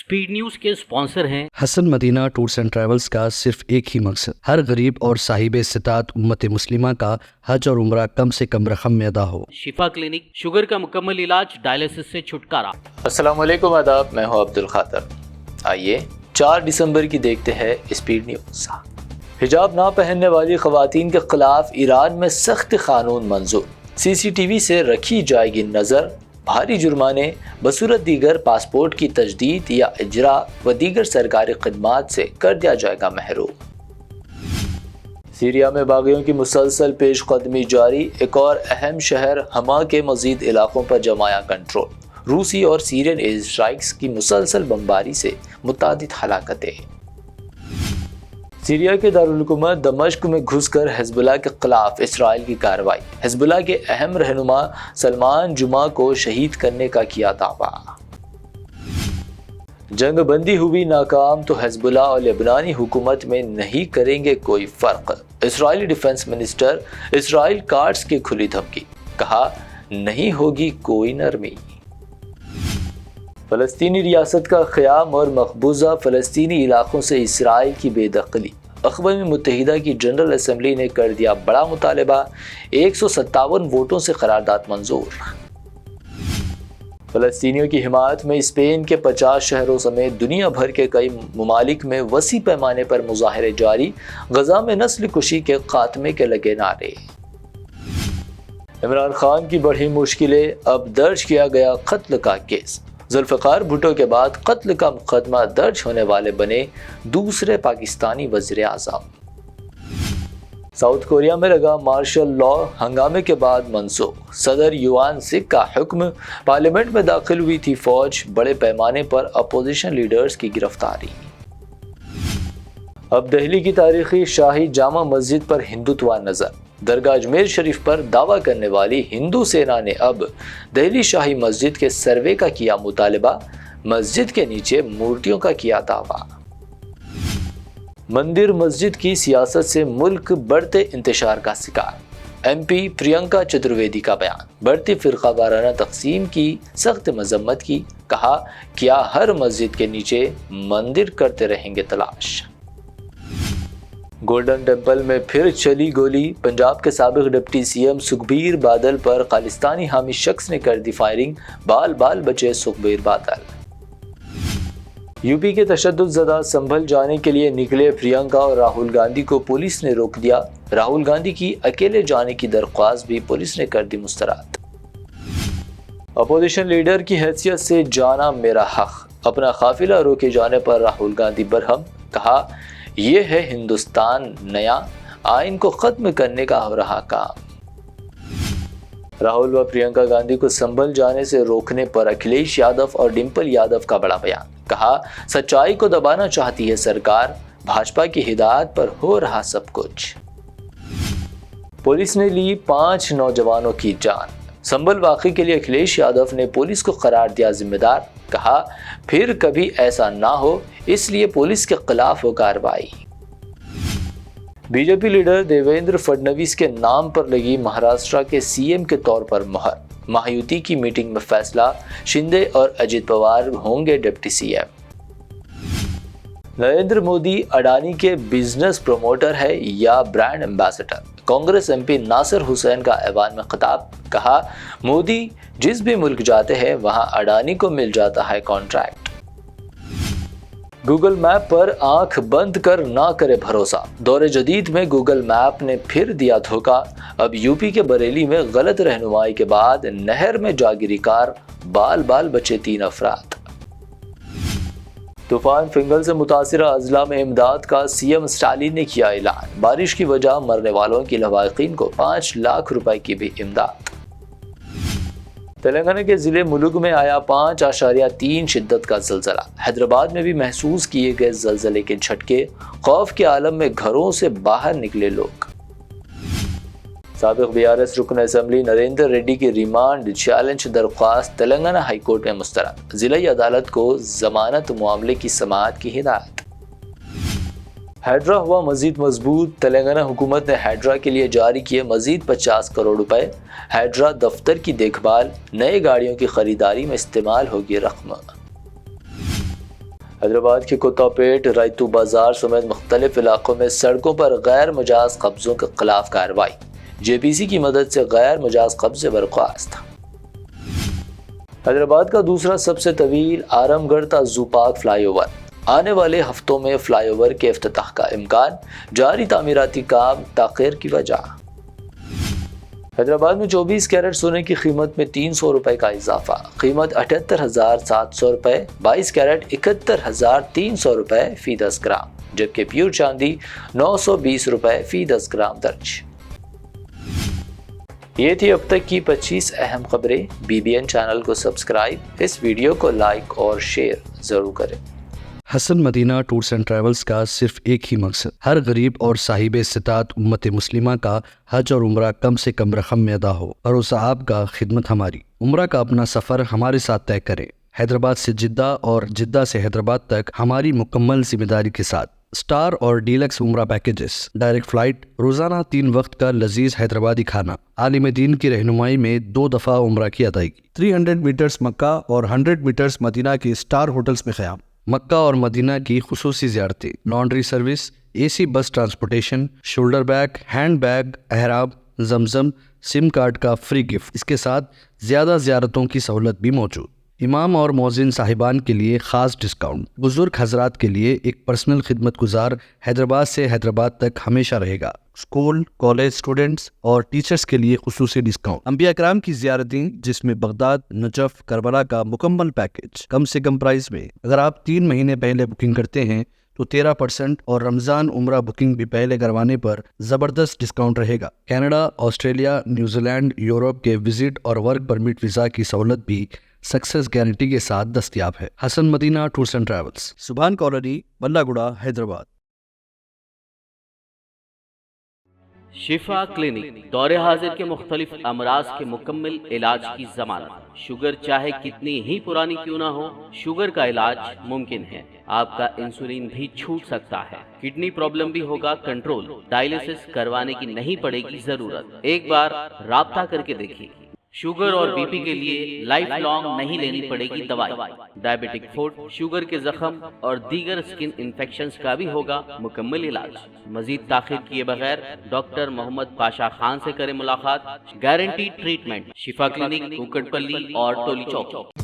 Speed news के sponsor हैं Hasan Madina tours and travels का सिर्फ एक ही मकसद, हर गरीब और साहिब इस्तिताअत उम्मत मुस्लिमा का हज और उम्रा कम से कम रकम में अदा हो। शिफा क्लिनिक, शुगर का मुकम्मल इलाज, डायलिसिस से छुटकारा। अस्सलाम वालेकुम, आदाब, मैं हूं अब्दुल खातर। आइए 4 दिसंबर की देखते हैं स्पीड न्यूज। हिजाब ना पहनने वाली खवातीन के खिलाफ ईरान में सख्त कानून मंजूर, CCTV से रखी जाएगी नज़र, भारी जुर्माने बसूरत दीगर पासपोर्ट की तजदीद या इजरा व दीगर सरकारी खदमात से कर दिया जाएगा महरूम। सीरिया में बागियों की मुसलसल पेशकदमी जारी, एक और अहम शहर हमा के मजीद इलाकों पर जमाया कंट्रोल। रूसी और सीरियन एयर स्ट्राइक्स की मुसलसल बमबारी से मुतादिद हलाकतें। सीरिया के दारुल हुकूमत दमिश्क में घुसकर हिजबुल्लाह के खिलाफ इसराइल की कार्रवाई, हिजबुल्लाह के अहम रहनुमा सलमान जुमा को शहीद करने का किया दावा। जंग बंदी हुई नाकाम तो हिजबुल्लाह और लेबनानी हुकूमत में नहीं करेंगे कोई फर्क, Israeli defence minister Israel cards की खुली धमकी, कहा नहीं होगी कोई नरमी। फ़लस्तीनी रियासत का क़याम और मकबूजा फ़लस्तीनी इलाकों से इसराइल की बेदखली, अक़वाम मुत्तहिदा की जनरल असम्बली ने कर दिया बड़ा मुतालबा, 157 वोटों से करारदाद मंजूर। फ़लस्तीनियों की हिमायत में स्पेन के 50 शहरों समेत दुनिया भर के कई ममालिक में वसी पैमाने पर मुजाहरे जारी, गजा में नस्ल कुशी के खात्मे के लगे नारे। इमरान खान की बढ़ी मुश्किलें, अब दर्ज किया गया कत्ल का केस, जुल्फ़िकार भुट्टो के बाद कत्ल का मुकदमा दर्ज होने वाले बने दूसरे पाकिस्तानी वज़ीर आज़म। साउथ कोरिया में लगा मार्शल लॉ, हंगामे के बाद मनसूख, सदर युआन सिक का हुक्म, पार्लियामेंट में दाखिल हुई थी फौज, बड़े पैमाने पर अपोजिशन लीडर्स की गिरफ्तारी। अब दिल्ली की तारीखी शाही जामा मस्जिद पर हिंदुत्व नजर, दरगाह अजमेर शरीफ पर दावा करने वाली हिंदू सेना ने अब दिल्ली शाही मस्जिद के सर्वे का किया मुतालबा, मस्जिद के नीचे मूर्तियों का किया दावा। मंदिर मस्जिद की सियासत से मुल्क बढ़ते इंतशार का शिकार, MP प्रियंका चतुर्वेदी का बयान, बढ़ती फिरका वाराना तकसीम की सख्त मजम्मत की, कहा क्या हर मस्जिद के नीचे मंदिर करते रहेंगे तलाश। गोल्डन टेम्पल में फिर चली गोली, पंजाब के साबिक डिप्टी CM सुखबीर बादल पर खालिस्तानी हामी शख्स ने कर दी फायरिंग, बाल बाल बचे सुखबीर बादल। यूपी के तशद्दुद ज़दा संभल जाने के लिए निकले प्रियंका और राहुल गांधी को पुलिस ने रोक दिया, राहुल गांधी की अकेले जाने की दरख्वास्त भी पुलिस ने कर दी मुस्तरद। अपोजिशन लीडर की हैसियत से जाना मेरा हक, अपना काफिला रोके जाने पर राहुल गांधी बरहम, कहा ये है हिंदुस्तान नया, आइन को खत्म करने का हो रहा काम। राहुल व प्रियंका गांधी को संभल जाने से रोकने पर अखिलेश यादव और डिंपल यादव का बड़ा बयान, कहा सच्चाई को दबाना चाहती है सरकार, भाजपा की हिदायत पर हो रहा सब कुछ। पुलिस ने ली 5 नौजवानों की जान, संभल वाक़े के लिए अखिलेश यादव ने पुलिस को करार दिया जिम्मेदार, कहा फिर कभी ऐसा ना हो इसलिए पुलिस के खिलाफ हो कार्रवाई। बीजेपी लीडर देवेंद्र फडणवीस के नाम पर लगी महाराष्ट्र के CM के तौर पर मुहर, महायुति की मीटिंग में फैसला, शिंदे और अजित पवार होंगे डिप्टी CM। नरेंद्र मोदी अडानी के बिजनेस प्रमोटर है या brand ambassador, Congress MP Nasir Hussain का ऐवान में खिताब, कहा मोदी जिस भी मुल्क जाते हैं वहां अडानी को मिल जाता है कॉन्ट्रैक्ट। गूगल मैप पर आंख बंद कर ना करे भरोसा, दौरे जदीद में गूगल मैप ने फिर दिया धोखा, अब यूपी के बरेली में गलत रहनुमाई के बाद नहर में जा गिरी कार, बाल बाल बचे 3 अफराद। तूफान फिंगल से मुतासिरा अजला में इमदाद का CM स्टालिन ने किया ऐलान, बारिश की वजह मरने वालों की लवाकिन को 5 लाख रुपए की भी इमदाद। तेलंगाना के जिले मुलुगु में आया 5.3 शिद्दत का ज़लज़ला, हैदराबाद में भी महसूस किए गए ज़लज़ले के झटके, खौफ के आलम में घरों से बाहर निकले लोग। साबिक BRS रुकन असम्बली नरेंद्र रेड्डी की रिमांड चैलेंज दरख्वास्त तेलंगाना हाई कोर्ट में मुस्तरद, जिला अदालत को जमानत मामले की समाअत की हिदायत। हैड्रा हुआ मजीद मजबूत, तेलंगाना हुकूमत ने हैड्रा के लिए जारी किए मजीद 50 करोड़ रुपए, हैड्रा दफ्तर की देखभाल, नए गाड़ियों की खरीदारी में इस्तेमाल होगी रकम। حیدرآباد کے کتا پیٹ، رائتو بازار سمیت مختلف علاقوں میں سڑکوں پر غیر مجاز قبضوں کے خلاف کارروائی، جے پی سی کی مدد سے غیر مجاز قبضے برخاست۔ حیدرآباد کا دوسرا سب سے طویل آرم گڑھ تا زو پارک فلائی اوور، آنے والے ہفتوں میں فلائی اوور کے افتتاح کا امکان، جاری تعمیراتی کام تاخیر کی وجہ۔ حیدرآباد میں 24 کیرٹ سونے کی قیمت میں 300 روپے کا اضافہ، قیمت 78,700 روپے، 22 کیرٹ 71,300 روپے فی 10 گرام، جبکہ پیور چاندی 920 روپے فی 10 گرام درج۔ یہ تھی اب تک کی 25 اہم خبریں۔ BBN چینل کو سبسکرائب، اس ویڈیو کو لائک اور شیئر ضرور کریں۔ حسن مدینہ ٹورز اینڈ ٹریولز کا صرف ایک ہی مقصد، ہر غریب اور صاحب استطاعت امت مسلمہ کا حج اور عمرہ کم سے کم رقم میں ادا ہو۔ بھروسہ آپ کا، خدمت ہماری۔ عمرہ کا اپنا سفر ہمارے ساتھ طے کریں، حیدرآباد سے جدہ اور جدہ سے حیدرآباد تک ہماری مکمل ذمہ داری کے ساتھ۔ سٹار اور ڈیلکس عمرہ پیکیجز، ڈائریکٹ فلائٹ، روزانہ 3 وقت کا لذیذ حیدرآبادی کھانا، عالم دین کی رہنمائی میں 2 دفعہ عمرہ کی ادائیگی، 300 میٹرز مکہ اور 100 میٹرز مدینہ کے سٹار ہوٹلز میں قیام، مکہ اور مدینہ کی خصوصی زیارتیں، laundry service, AC bus transportation, shoulder bag, hand bag, احرام، زمزم، سم کارڈ کا فری گفٹ، اس کے ساتھ زیادہ زیارتوں کی سہولت بھی موجود۔ امام اور مؤذن صاحبان کے لیے خاص ڈسکاؤنٹ، بزرگ حضرات کے لیے ایک پرسنل خدمت گزار حیدرآباد سے حیدرآباد تک ہمیشہ رہے گا۔ اسکول، کالج اسٹوڈنٹس اور ٹیچرز کے لیے خصوصی ڈسکاؤنٹ، انبیاء کرام کی زیارتیں جس میں بغداد، نجف، کربلا کا مکمل پیکج کم سے کم پرائز میں۔ اگر آپ 3 مہینے پہلے بکنگ کرتے ہیں تو 13% اور رمضان عمرہ بکنگ بھی پہلے کروانے پر زبردست ڈسکاؤنٹ رہے گا۔ Canada, Australia, New Zealand, Europe کے وزٹ اور ورک پرمٹ ویزا کی سہولت بھی سکسیس گارنٹی کے ساتھ دستیاب ہے۔ Hassan Madina tours and travels, Subhan colony, بلہ گڑا، حیدرآباد۔ شفا کلینک دور حاضر کے مختلف امراض کے مکمل علاج کی ضمانت۔ شوگر چاہے کتنی ہی پرانی کیوں نہ ہو، شوگر کا علاج ممکن ہے۔ آپ کا انسولین بھی چھوٹ سکتا ہے، کڈنی پرابلم بھی ہوگا کنٹرول، ڈائلیسس کروانے کی نہیں پڑے گی ضرورت۔ ایک بار رابطہ کر کے دیکھیے۔ شوگر اور بی پی کے لیے لائف لانگ نہیں لینی پڑے گی دوائی۔ ڈائبیٹک فوڈ، شوگر کے زخم اور دیگر اسکن انفیکشنز کا بھی ہوگا مکمل علاج۔ مزید تاخیر کیے بغیر ڈاکٹر محمد پاشا خان سے کریں ملاقات۔ گارنٹی ٹریٹمنٹ، شفا کلینک، کوکٹ پلی اور ٹولی چوک۔